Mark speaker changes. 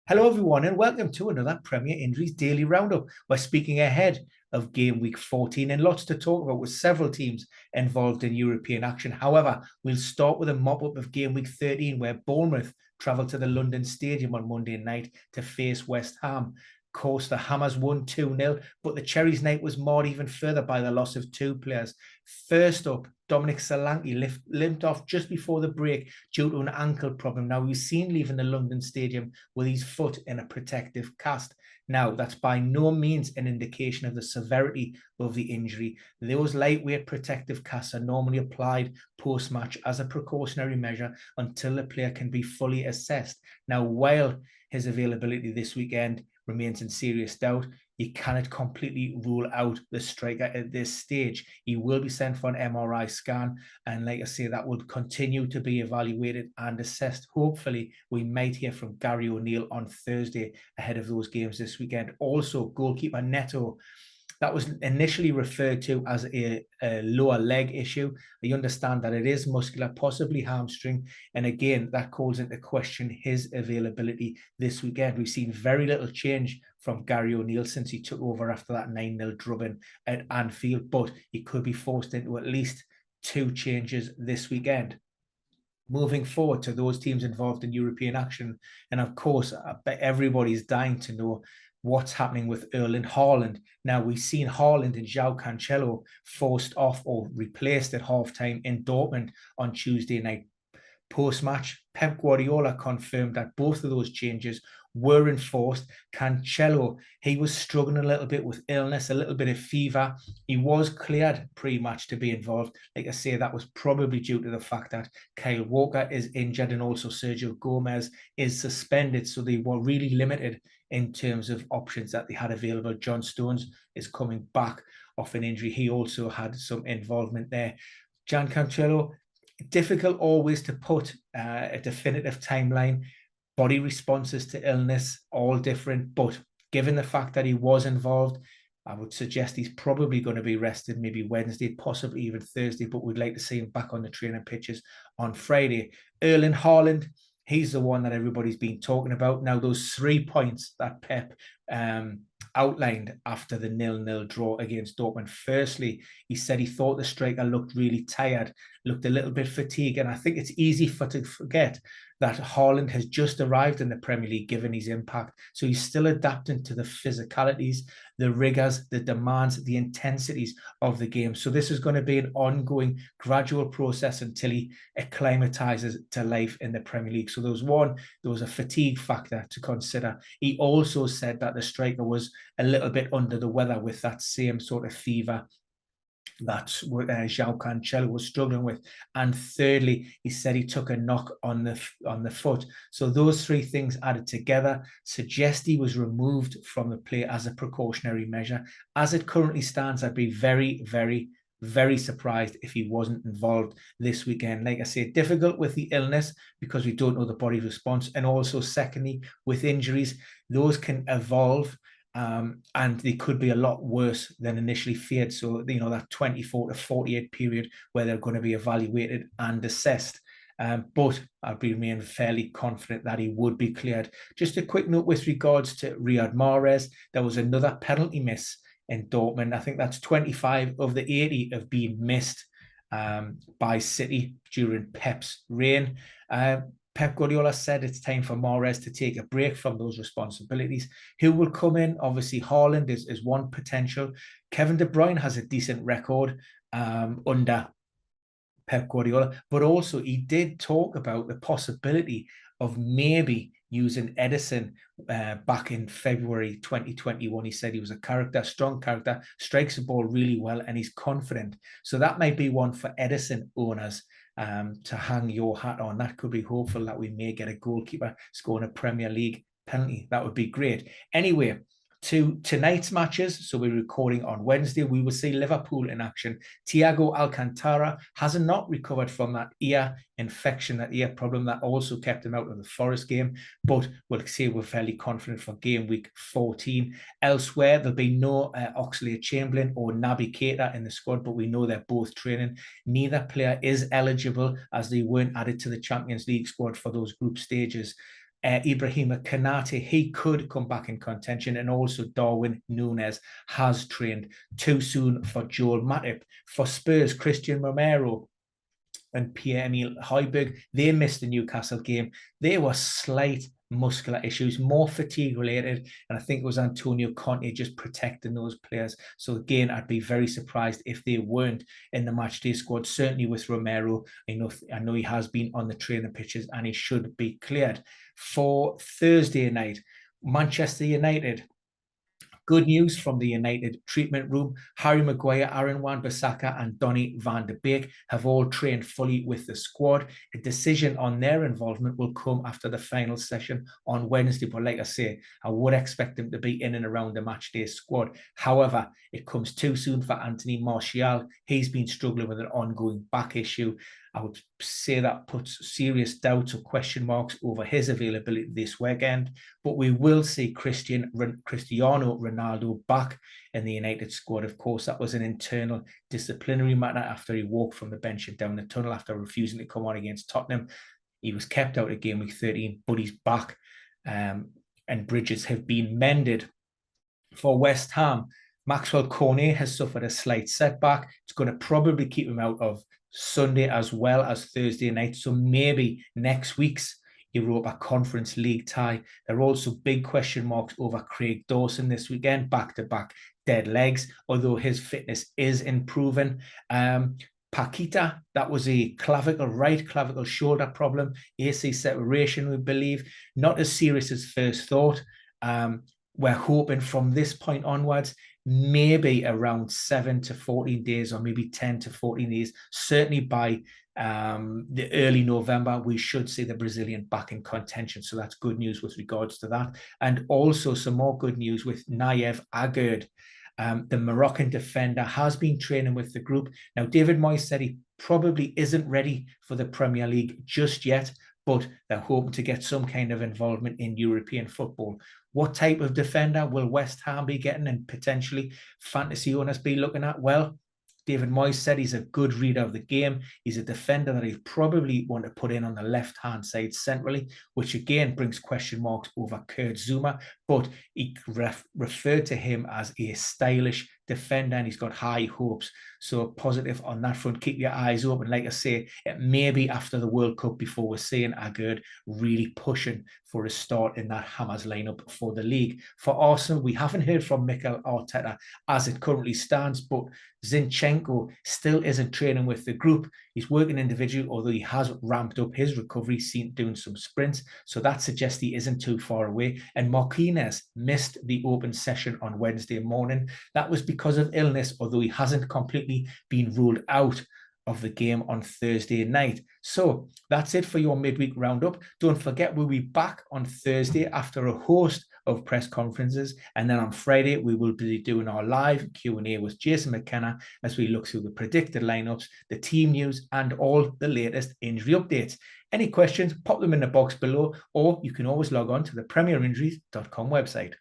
Speaker 1: Hello, everyone, and welcome to another Premier Injuries Daily Roundup. We're speaking ahead of game week 14 and lots to talk about with several teams involved in European action. However, we'll start with a mop-up of game week 13 where Bournemouth travelled to the London Stadium on Monday night to face West Ham. Of course, the Hammers won 2-0, but the Cherries' night was marred even further by the loss of two players. First up, Dominic Solanke limped off just before the break due to an ankle problem. Now, we've seen leaving the London Stadium with his foot in a protective cast. Now, that's by no means an indication of the severity of the injury. Those lightweight protective casts are normally applied post-match as a precautionary measure until the player can be fully assessed. Now, while his availability this weekend remains in serious doubt, you cannot completely rule out the striker at this stage. He will be sent for an MRI scan, and like I say, that will continue to be evaluated and assessed. Hopefully, we might hear from Gary O'Neill on Thursday ahead of those games this weekend. Also, goalkeeper Neto, that was initially referred to as a lower leg issue. I understand that it is muscular, possibly hamstring. And again, that calls into question his availability this weekend. We've seen very little change from Gary O'Neill since he took over after that 9-0 drubbing at Anfield, but he could be forced into at least two changes this weekend. Moving forward to those teams involved in European action, and of course, I bet everybody's dying to know what's happening with Erling Haaland. Now, we've seen Haaland and João Cancelo forced off or replaced at halftime in Dortmund on Tuesday night. Post-match, Pep Guardiola confirmed that both of those changes were enforced. Cancelo, he was struggling a little bit with illness, a little bit of fever. He was cleared pre-match to be involved. Like I say, that was probably due to the fact that Kyle Walker is injured and also Sergio Gomez is suspended. So they were really limited in terms of options that they had available. John Stones is coming back off an injury. He also had some involvement there. João Cancelo, difficult always to put a definitive timeline. Body responses to illness, all different. But given the fact that he was involved, I would suggest he's probably going to be rested maybe Wednesday, possibly even Thursday, but we'd like to see him back on the training pitches on Friday. Erling Haaland, he's the one that everybody's been talking about. Now, those 3 points that Pep outlined after the 0-0 draw against Dortmund. Firstly, he said he thought the striker looked really tired, looked a little bit fatigued. And I think it's easy to forget that Haaland has just arrived in the Premier League, given his impact. So he's still adapting to the physicalities, the rigors, the demands, the intensities of the game. So this is going to be an ongoing, gradual process until he acclimatizes to life in the Premier League. So there was a fatigue factor to consider. He also said that the striker was a little bit under the weather with that same sort of fever that João Cancelo was struggling with. And thirdly, he said he took a knock on the foot. So those 3 things added together suggest he was removed from the play as a precautionary measure. As it currently stands, I'd be very, very, very surprised if he wasn't involved this weekend. Like I say, difficult with the illness because we don't know the body response. And also, secondly, with injuries, those can evolve. And they could be a lot worse than initially feared. So, that 24 to 48 period where they're going to be evaluated and assessed. But I'd remain fairly confident that he would be cleared. Just a quick note with regards to Riyad Mahrez. There was another penalty miss in Dortmund. I think that's 25 of the 80 have been missed by City during Pep's reign. Pep Guardiola said it's time for Mahrez to take a break from those responsibilities. Who will come in? Obviously, Haaland is one potential. Kevin De Bruyne has a decent record under Pep Guardiola, but also he did talk about the possibility of maybe using Ederson back in February 2021. He said he was a strong character, strikes the ball really well, and he's confident. So that might be one for Ederson owners to hang your hat on. That could be hopeful that we may get a goalkeeper scoring a Premier League penalty. That would be great. Anyway, to tonight's matches, so we're recording on Wednesday, we will see Liverpool in action. Thiago Alcantara has not recovered from that ear infection, that ear problem that also kept him out of the Forest game, but we'll say we're fairly confident for game week 14. Elsewhere, there'll be no Oxlade-Chamberlain or Naby Keita in the squad, but we know they're both training. Neither player is eligible as they weren't added to the Champions League squad for those group stages. Ibrahima Konate, he could come back in contention, and also Darwin Núñez has trained. Too soon for Joel Matip. For Spurs, Christian Romero and Pierre-Emile Højbjerg, they missed the Newcastle game. They were slight muscular issues, more fatigue related, and I think it was Antonio Conte just protecting those players. So again, I'd be very surprised if they weren't in the matchday squad. Certainly with Romero, I know he has been on the training pitches and he should be cleared. For Thursday night, Manchester United. Good news from the United treatment room. Harry Maguire, Aaron Wan-Bissaka and Donny van de Beek have all trained fully with the squad. A decision on their involvement will come after the final session on Wednesday. But like I say, I would expect them to be in and around the matchday squad. However, it comes too soon for Anthony Martial. He's been struggling with an ongoing back issue. I would say that puts serious doubts or question marks over his availability this weekend. But we will see Cristiano Ronaldo back in the United squad. Of course, that was an internal disciplinary matter after he walked from the bench and down the tunnel after refusing to come on against Tottenham. He was kept out of game week 13, but he's back, and bridges have been mended. For West Ham, Maxwell Cornet has suffered a slight setback. It's going to probably keep him out of Sunday as well as Thursday night. So maybe next week's Europa Conference League tie. There are also big question marks over Craig Dawson this weekend, back-to-back dead legs, although his fitness is improving. Paquita, that was a right clavicle shoulder problem, AC separation, we believe. Not as serious as first thought. We're hoping from this point onwards, maybe around 7 to 14 days, or maybe 10 to 14 days. Certainly by the early November, we should see the Brazilian back in contention. So that's good news with regards to that. And also some more good news with Nayef Aguerd. The Moroccan defender has been training with the group. Now, David Moyes said he probably isn't ready for the Premier League just yet, but they're hoping to get some kind of involvement in European football. What type of defender will West Ham be getting, and potentially fantasy owners be looking at? Well, David Moyes said he's a good reader of the game. He's a defender that he'd probably want to put in on the left-hand side centrally, which again brings question marks over Kurt Zouma, but he referred to him as a stylish defender, and he's got high hopes. So positive on that front. Keep your eyes open. Like I say, it may be after the World Cup before we're seeing Aguerd really pushing for a start in that Hammers lineup for the league. For Arsenal, we haven't heard from Mikel Arteta as it currently stands, but Zinchenko still isn't training with the group. He's working individually, although he has ramped up his recovery, seen doing some sprints. So that suggests he isn't too far away. And Marquinhos missed the open session on Wednesday morning. That was because of illness, although he hasn't completely been ruled out of the game on Thursday night. So that's it for your midweek roundup. Don't forget, we'll be back on Thursday after a host of press conferences, and then on Friday we will be doing our live Q&A with Jason McKenna as we look through the predicted lineups, the team news, and all the latest injury updates. Any questions, pop them in the box below, or you can always log on to the premierinjuries.com website.